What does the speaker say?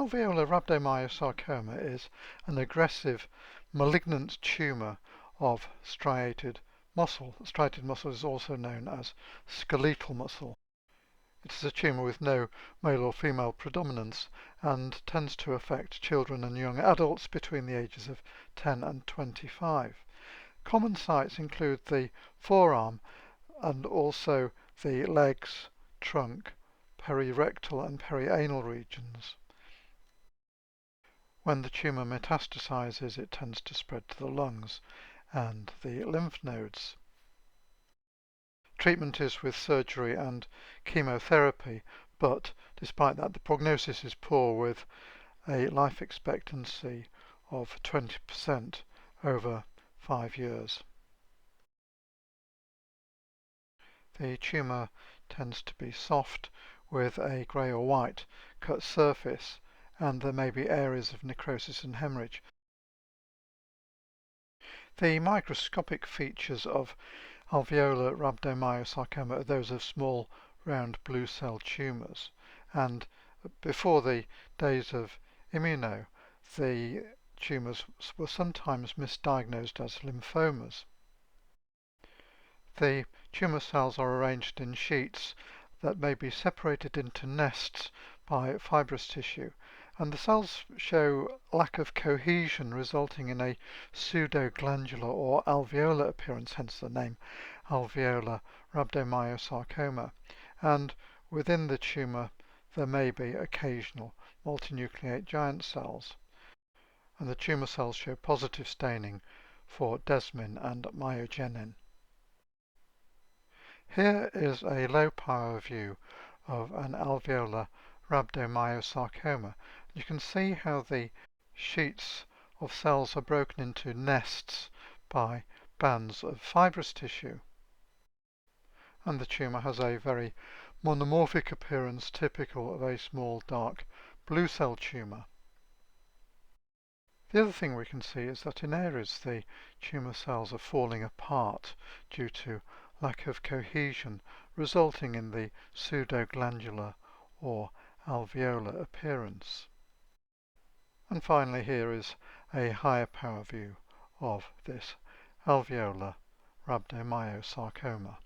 Alveolar rhabdomyosarcoma is an aggressive malignant tumour of striated muscle. Striated muscle is also known as skeletal muscle. It is a tumour with no male or female predominance and tends to affect children and young adults between the ages of 10 and 25. Common sites include the forearm and also the legs, trunk, perirectal and perianal regions. When the tumour metastasizes, it tends to spread to the lungs and the lymph nodes. Treatment is with surgery and chemotherapy, but despite that, the prognosis is poor, with a life expectancy of 20% over 5 years. The tumour tends to be soft with a grey or white cut surface, and there may be areas of necrosis and hemorrhage. The microscopic features of alveolar rhabdomyosarcoma are those of small round blue cell tumours, and before the days of immuno, the tumours were sometimes misdiagnosed as lymphomas. The tumour cells are arranged in sheets that may be separated into nests by fibrous tissue, and the cells show lack of cohesion, resulting in a pseudoglandular or alveolar appearance, hence the name alveolar rhabdomyosarcoma. And within the tumour there may be occasional multinucleate giant cells, and the tumour cells show positive staining for desmin and myogenin. Here is a low power view of an alveolar rhabdomyosarcoma. You can see how the sheets of cells are broken into nests by bands of fibrous tissue, and the tumour has a very monomorphic appearance typical of a small dark blue cell tumour. The other thing we can see is that in areas the tumour cells are falling apart due to lack of cohesion, resulting in the pseudoglandular or alveolar appearance. And finally, here is a higher power view of this alveolar rhabdomyosarcoma.